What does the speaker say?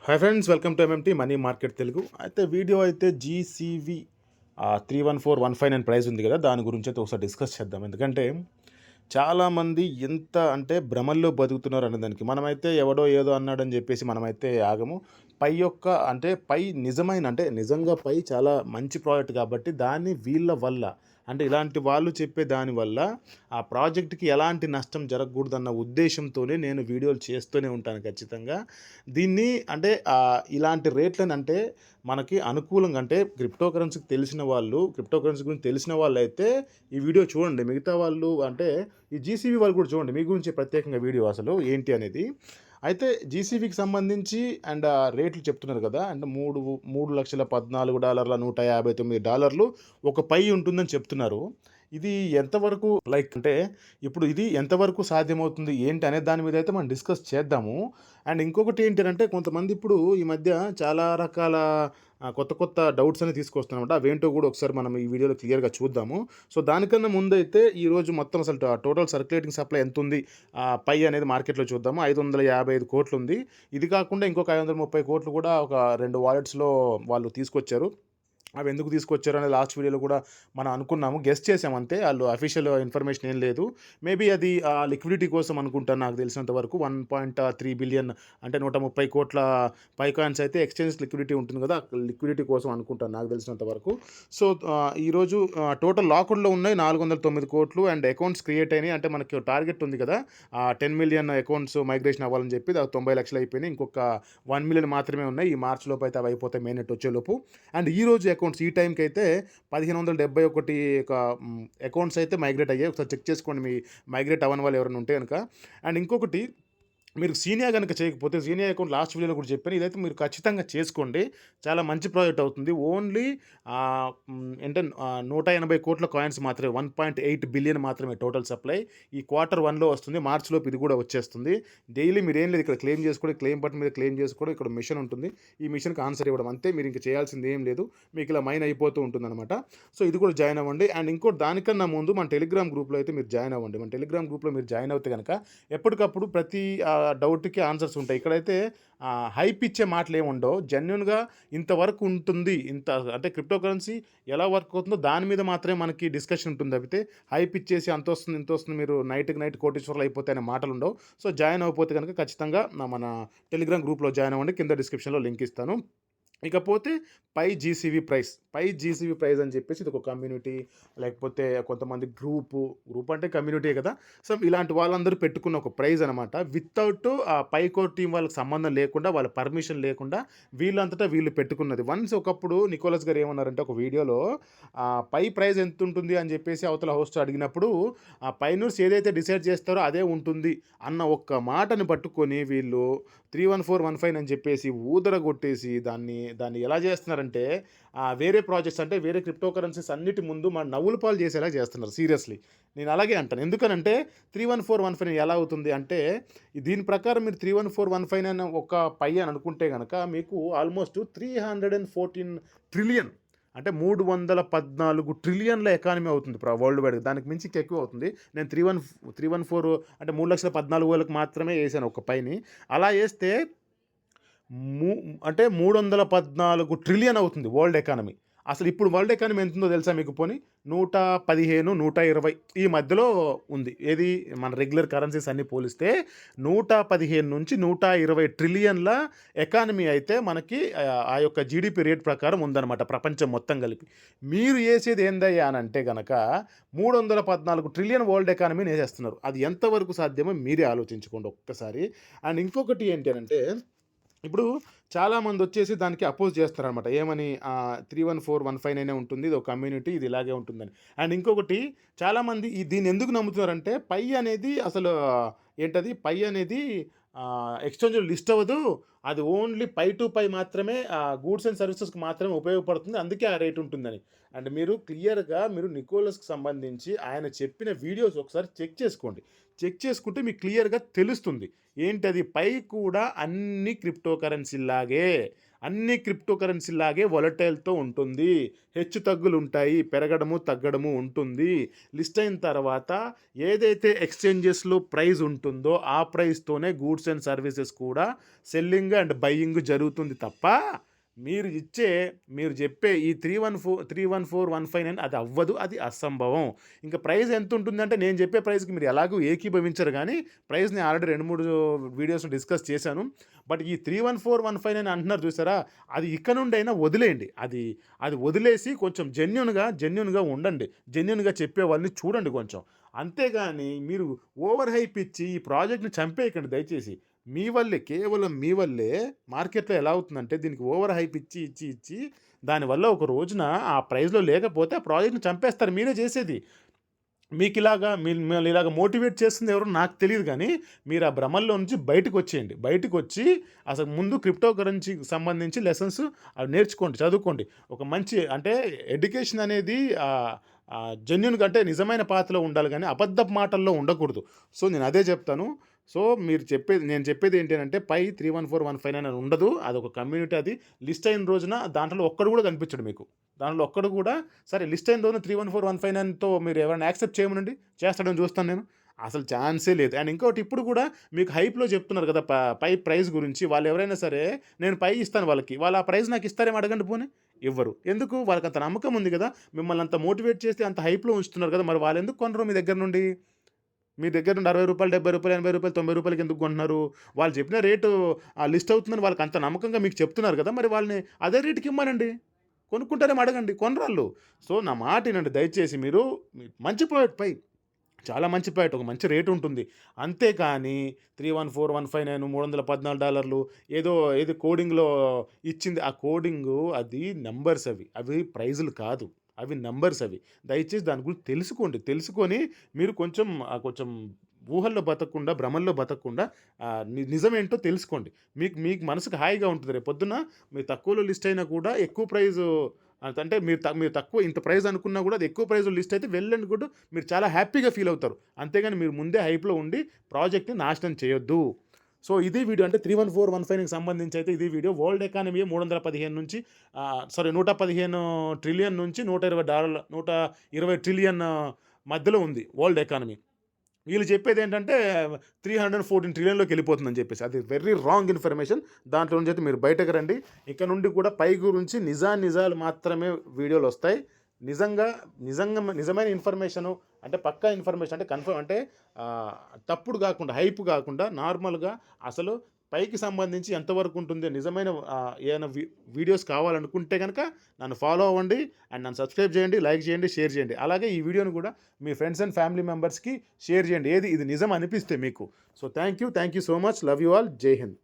Hi friends, welcome to MMT money market Telugu. అయితే video అయితే GCV 31415 price ఉంది కదా, దాని గురించి అయితే ఒకసారి డిస్కస్ చేద్దాం. ఎందుకంటే చాలామంది ఎంత అంటే భ్రమల్లో బతుకుతున్నారు అనేదానికి మనమైతే ఎవడో ఏదో అన్నాడని చెప్పేసి మనమైతే ఆగము. పై యొక్క అంటే పై నిజమైన అంటే నిజంగా పై చాలా మంచి ప్రాజెక్ట్ కాబట్టి దాన్ని వీళ్ళ వల్ల అంటే ఇలాంటి వాళ్ళు చెప్పే దానివల్ల ఆ ప్రాజెక్ట్కి ఎలాంటి నష్టం జరగకూడదన్న ఉద్దేశంతోనే నేను వీడియోలు చేస్తూనే ఉంటాను ఖచ్చితంగా. దీన్ని అంటే ఇలాంటి రేట్లను అంటే మనకి అనుకూలంగా అంటే క్రిప్టో కరెన్సీ గురించి తెలిసిన వాళ్ళైతే ఈ వీడియో చూడండి. మిగతా వాళ్ళు అంటే ఈ జీసీబీ వాళ్ళు కూడా చూడండి, మీ గురించి ప్రత్యేకంగా వీడియో అసలు ఏంటి అనేది. అయితే జీసీబీకి సంబంధించి అండ్ రేట్లు చెప్తున్నారు కదా, అంటే $3,14,159 $159 ఒక పై ఉంటుందని చెప్తున్నారు. ఇది ఎంతవరకు అంటే ఇప్పుడు ఇది ఎంతవరకు సాధ్యమవుతుంది ఏంటి అనే దాని మీద అయితే మనం డిస్కస్ చేద్దాము. అండ్ ఇంకొకటి ఏంటంటే కొంతమంది ఇప్పుడు ఈ మధ్య చాలా రకాల కొత్త కొత్త డౌట్స్ అనేవి తీసుకొస్తున్నారన్నమాట. అవేంటో కూడా ఒకసారి మనం ఈ వీడియోలో క్లియర్గా చూద్దాము. సో దానికన్నా ముందైతే ఈరోజు మొత్తం అసలు టోటల్ సర్క్యులేటింగ్ సప్లై ఎంత ఉంది పై అనేది మార్కెట్లో చూద్దాము. 555 కోట్లు ఉంది. ఇది కాకుండా ఇంకొక 530 కోట్లు కూడా ఒక 2 వాలెట్స్లో వాళ్ళు తీసుకొచ్చారు. అవి ఎందుకు తీసుకొచ్చారు అనేది లాస్ట్ వీడియోలో కూడా మనం అనుకున్నాము, గెస్ చేసాం అంతే. వాళ్ళు అఫీషియల్ ఇన్ఫర్మేషన్ ఏం లేదు. మేబీ అది లిక్విడిటీ కోసం అనుకుంటాను నాకు తెలిసినంత వరకు. 1.3 బిలియన్ అంటే 130 కోట్ల పై కాయిన్స్ అయితే ఎక్స్చేంజ్ లిక్విడిటీ ఉంటుంది కదా, లిక్విడిటీ కోసం అనుకుంటాను నాకు తెలిసినంత వరకు. సో ఈరోజు టోటల్ లాక్డ్లో ఉన్నాయి 409 కోట్లు అండ్ అకౌంట్స్ క్రియేట్ అయినాయి. అంటే మనకి టార్గెట్ ఉంది కదా 10 మిలియన్ అకౌంట్స్ మైగ్రేషన్ అవ్వాలని చెప్పి, అది 90 లక్షలు అయిపోయినాయి. ఇంకొక 1 మిలియన్ మాత్రమే ఉన్నాయి. ఈ మార్చ్ లోపు అయితే అవి అయిపోతాయి, మెయిన్ నెట్ వచ్చేలోపు. అండ్ ఈ రోజు అకౌంట్స్ ఈ టైంకి అయితే 1571 అకౌంట్స్ అయితే మైగ్రేట్ అయ్యాయి. ఒకసారి చెక్ చేసుకోండి మీ మైగ్రేట్ అవ్వని వాళ్ళు ఎవరైనా ఉంటే కనుక. అండ్ ఇంకొకటి, మీరు సీనియా కనుక చేయకపోతే సీనియా అకౌంట్ లాస్ట్ వీడియోలో కూడా చెప్పాను, ఇదైతే మీరు ఖచ్చితంగా చేసుకోండి. చాలా మంచి ప్రాజెక్ట్ అవుతుంది. ఓన్లీ అంటే 180 కోట్ల కాయిన్స్ మాత్రమే, 1.8 బిలియన్ మాత్రమే టోటల్ సప్లై. ఈ Q1లో వస్తుంది. మార్చిలోపు ఇది కూడా వచ్చేస్తుంది. డైలీ మీరు ఏం లేదు, ఇక్కడ క్లెయిమ్ చేసుకోవడం, క్లెయిమ్ బటన్ మీద క్లెయిమ్ చేసుకోవడం, ఇక్కడ మిషన్ ఉంటుంది, ఈ మిషన్కి ఆన్సర్ ఇవ్వడం అంతే. మీరు ఇంకా చేయాల్సింది ఏం లేదు, మీకు ఇలా మైన్ అయిపోతూ ఉంటుందన్నమాట. సో ఇది కూడా జాయిన్ అవ్వండి. అండ్ ఇంకోటి, దానికన్నా ముందు మన టెలిగ్రామ్ గ్రూప్లో అయితే మీరు జాయిన్ అవ్వండి. మన టెలిగ్రామ్ గ్రూప్లో మీరు జాయిన్ అవుతే కనుక ఎప్పటికప్పుడు ప్రతి డౌట్‌కి ఆన్సర్స్ ఉంటాయి. ఇక్కడైతే హైప్ ఇచ్చే మాటలు ఏమి ఉండవు. జెన్యూన్‌గా ఇంతవరకు ఉంటుంది, ఇంత అంటే క్రిప్టో కరెన్సీ ఎలా వర్క్ అవుతుందో దాని మీద మాత్రమే మనకి డిస్కషన్ ఉంటుంది తప్పితే హైప్ ఇచ్చేసి అంతొస్తుంది, ఇంతొస్తుంది, మీరు నైట్‌కి నైట్ కోటీశ్వరులు అయిపోతాయి అనే మాటలు ఉండవు. సో జాయిన్ అవ్వకపోతే కనుక ఖచ్చితంగా మన టెలిగ్రామ్ గ్రూప్‌లో జాయిన్ అవ్వండి. కింద డిస్క్రిప్షన్‌లో లింక్ ఇస్తాను. ఇకపోతే పై జీసీవీ ప్రైజ్ అని చెప్పేసి ఇది ఒక కమ్యూనిటీ, లేకపోతే కొంతమంది గ్రూప్ అంటే కమ్యూనిటీ కదా. సో ఇలాంటి వాళ్ళందరూ పెట్టుకున్న ఒక ప్రైజ్ అనమాట. వితౌట్ ఆ పైకోర్ టీం వాళ్ళకి సంబంధం లేకుండా, వాళ్ళ పర్మిషన్ లేకుండా వీళ్ళంతటా వీళ్ళు పెట్టుకున్నది. వన్స్ ఒకప్పుడు నికోలస్ గారు ఏమన్నారంటే ఒక వీడియోలో, పై ప్రైజ్ ఎంత ఉంటుంది అని చెప్పేసి అవతల హోస్ట్ అడిగినప్పుడు, ఆ పైనూర్స్ ఏదైతే డిసైడ్ చేస్తారో అదే ఉంటుంది అన్న ఒక్క మాటని పట్టుకొని వీళ్ళు 31415 అని చెప్పేసి ఊదరగొట్టేసి దాన్ని ఎలా చేస్తున్నారంటే, వేరే ప్రాజెక్ట్స్ అంటే వేరే క్రిప్టో కరెన్సీస్ అన్నిటి ముందు మన నవ్వుల పాలు చేసేలా చేస్తున్నారు. సీరియస్లీ నేను అలాగే అంటాను. ఎందుకనంటే 31415 ఎలా అవుతుంది అంటే, దీని ప్రకారం మీరు 31415 అని ఒక పై అని అనుకుంటే కనుక మీకు ఆల్మోస్ట్ 314 ట్రిలియన్ అంటే 314 ట్రిలియన్ల ఎకానమీ అవుతుంది వరల్డ్ వైడ్. దానికి మించి ఎక్కువ అవుతుంది. నేను 314 అంటే 3,14,000 మాత్రమే వేసాను ఒక పైని. అలా వేస్తే మూ అంటే 314 ట్రిలియన్ అవుతుంది వరల్డ్ ఎకానమీ. అసలు ఇప్పుడు వరల్డ్ ఎకానమీ ఎంతుందో తెలుసా మీకు? పోనీ 115, 120 ఈ మధ్యలో ఉంది. ఏది మన రెగ్యులర్ కరెన్సీస్ అన్నీ పోలిస్తే 115 నుంచి 120 ట్రిలియన్ల ఎకానమీ అయితే మనకి ఆ యొక్క జీడిపి రేట్ ప్రకారం ఉందన్నమాట, ప్రపంచం మొత్తం కలిపి. మీరు వేసేది ఏందయ్యా అని అంటే గనక 314 ట్రిలియన్ వరల్డ్ ఎకానమీని వేసేస్తున్నారు. అది ఎంతవరకు సాధ్యమో మీరే ఆలోచించుకోండి ఒక్కసారి. అండ్ ఇంకొకటి ఏంటి అనంటే, ఇప్పుడు చాలామంది వచ్చేసి దానికి అపోజ్ చేస్తారనమాట. ఏమని? 31415 ఉంటుంది, ఇది ఒక కమ్యూనిటీ, ఇది ఇలాగే ఉంటుందని. అండ్ ఇంకొకటి, చాలామంది దీన్ని ఎందుకు నమ్ముతున్నారంటే, పై అనేది అసలు ఏంటది, పై అనేది ఎక్స్చేంజ్లో లిస్ట్ అవ్వదు, అది ఓన్లీ పై టు పై మాత్రమే, గూడ్స్ అండ్ సర్వీసెస్కి మాత్రమే ఉపయోగపడుతుంది, అందుకే ఆ రేట్ ఉంటుందని. అండ్ మీరు క్లియర్గా మీరు నికోలస్కి సంబంధించి ఆయన చెప్పిన వీడియోస్ ఒకసారి చెక్ చేసుకోండి. చెక్ చేసుకుంటే మీకు క్లియర్‌గా తెలుస్తుంది. ఏంటది? పై కూడా అన్ని క్రిప్టో కరెన్సీలాగే వోలటైల్‌తో ఉంటుంది. హెచ్చుతగ్గులుంటాయి. పెరగడము, తగ్గడము ఉంటుంది. లిస్ట్ అయిన తర్వాత ఏదైతే ఎక్స్‌చేంజెస్‌లో ప్రైస్ ఉంటుందో ఆ ప్రైస్‌తోనే గూడ్స్ అండ్ సర్వీసెస్ కూడా సెల్లింగ్ అండ్ బయింగ్ జరుగుతుంది తప్ప మీరు చెప్పే ఈ 314,159 అది అవ్వదు. అది అసంభవం. ఇంక ప్రైస్ ఎంతుంటుందంటే నేను చెప్పే ప్రైస్‌కి మీరు ఎలాగూ ఏకీభవించరు గానీ, ప్రైస్‌ని ఆల్రెడీ 2, 3 వీడియోస్‌లో డిస్కస్ చేశాను. బట్ ఈ 314,159 అంటున్నారు చూసారా? అది ఇక నుండైనా వదిలేయండి. అది వదిలేసి కొంచెం జెన్యూన్‌గా ఉండండి. జెన్యూన్‌గా చెప్పే వాళ్ళని చూడండి కొంచెం. అంతేగాని మీరు ఓవర్ హైప్ ఇచ్చి ఈ ప్రాజెక్ట్‌ని చంపేయకండి దయచేసి. కేవలం మీ వల్లే మార్కెట్‌లో ఎలా అవుతుందంటే దీనికి ఓవర్ హైప్ ఇచ్చి దానివల్ల ఒక రోజున ఆ ప్రైస్‌లో లేకపోతే ఆ ప్రాజెక్ట్‌ని చంపేస్తారు మీరే చేసేది. మిమ్మల్ని ఇలాగ మోటివేట్ చేస్తుంది ఎవరో నాకు తెలీదు గానీ, మీరు ఆ భ్రమల్లో నుంచి బయటకొచ్చేయండి. బయటకొచ్చి అసలు ముందు క్రిప్టో కరెన్సీకి సంబంధించి లెసన్స్ అవి నేర్చుకోండి, చదువుకోండి. ఒక మంచి అంటే ఎడ్యుకేషన్ అనేది జెన్యూన్‌గా అంటే నిజమైన పాతలో ఉండాలి గానీ, అబద్ధపు మాటల్లో ఉండకూడదు. సో, నేను అదే చెప్తాను. సో, నేను చెప్పేది ఏంటి పై 314,159 అని ఉండదు. అదొక కమ్యూనిటీ అది. లిస్ట్ అయిన రోజున దాంట్లో ఒక్కడు కూడా కనిపించడు మీకు. దాంట్లో ఒక్కడు కూడా సరే లిస్ట్ అయిన రోజున 314,159తో మీరు ఎవరైనా యాక్సెప్ట్ చేయమనండి. చేస్తాడని చూస్తాను నేను. అసలు ఛాన్సే లేదు. అండ్ ఇంకోటి ఇప్పుడు కూడా మీకు హైప్‌లో చెప్తున్నారు కదా! పై ప్రైస్ గురించి వాళ్ళెవరైనా సరే నేను పై ఇస్తాను వాళ్ళకి. వాళ్ళు ఆ ప్రైస్ నాకు ఇస్తారేమో అడగండి పోనీ. ఇవ్వరు. ఎందుకు? వాళ్ళకంత నమ్మకం ఉంది గదా! మిమ్మల్ని అంత మోటివేట్ చేసి అంత హైప్‌లో ఉంచుతున్నారు కదా! మరి వాళ్ళెందుకు కొనరు మీ దగ్గర నుండి? మీ దగ్గర నుండి రూ. 60, రూ. 70, రూ. 80, రూ. 90కి ఎందుకు కొంటున్నారు? వాళ్ళు చెప్పిన రేటు లిస్ట్ అవుతుందని వాళ్ళకి అంత నమ్మకంగా మీకు చెప్తున్నారు కదా! మరి వాళ్ళని అదే రేటుకి ఇమ్మనండి. కొనుక్కుంటారేమో అడగండి. కొనరాళ్ళు. సో, నా మాట ఇనండి దయచేసి మంచి ప్రోడక్ట్ పై చాలా మంచి ప్రోడక్ట్. ఒక మంచి రేట్ ఉంటుంది. అంతేకానీ 314,159 $314 ఏదో కోడింగ్‌లో ఇచ్చింది. ఆ కోడింగు అది నంబర్స్ అవి. అవి ప్రైజులు కాదు. అవి నంబర్స్ అవి. దయచేసి దాని గురించి తెలుసుకోండి. తెలుసుకొని మీరు కొంచెం ఊహల్లో బతకకుండా, భ్రమల్లో బతకకుండా నిజమేంటో తెలుసుకోండి. మీకు మీకు మనసుకు హాయిగా ఉంటుంది. రేపొద్దున మీరు తక్కువలో లిస్ట్ అయినా కూడా ఎక్కువ ప్రైజు అంటే మీరు తక్కువ ఇంత ప్రైజ్ అనుకున్నా కూడా అది ఎక్కువ ప్రైజ్‌లో లిస్ట్ అయితే వెల్ అండ్ గుడ్. మీరు చాలా హ్యాపీగా ఫీల్ అవుతారు. అంతేగాని మీరు ముందే హైప్‌లో ఉండి ప్రాజెక్ట్‌ని నాశనం చేయొద్దు. సో, ఇది వీడియో అంటే 314,159కి సంబంధించి అయితే ఇది వీడియో. వరల్డ్ ఎకానమీ 315 నుంచి 115 ట్రిలియన్ నుంచి $120 ట్రిలియన్ మధ్యలో ఉంది వరల్డ్ ఎకానమీ. వీళ్ళు చెప్పేదేంటంటే 314 ట్రిలియన్‌లోకి వెళ్ళిపోతుందని చెప్పేసి. అది వెరీ రాంగ్ ఇన్ఫర్మేషన్. దాంట్లో నుంచి అయితే మీరు బయటకు రండి. ఇక నుండి కూడా పై గురించి నిజాలు మాత్రమే వీడియోలొస్తాయి. నిజమైన ఇన్ఫర్మేషను అంటే పక్కా ఇన్ఫర్మేషన్ అంటే కన్ఫర్మ్ అంటే తప్పుడు గాకుండా, హైప్ గాకుండా నార్మల్‌గా అసలు పైకి సంబంధించి ఎంతవరకు ఉంటుంది నిజమైన ఏదైనా వీడియోస్ కావాలనుకుంటే గనక నన్ను ఫాలో అవ్వండి. అండ్ నన్ను సబ్స్క్రైబ్ చేయండి, లైక్ చేయండి, షేర్ చేయండి. అలాగే ఈ వీడియోని కూడా మీ ఫ్రెండ్స్ అండ్ ఫ్యామిలీ మెంబర్స్‌కి షేర్ చేయండి. ఇది నిజం అనిపిస్తే మీకు. So, thank you so much. Love you all. జై హింద్.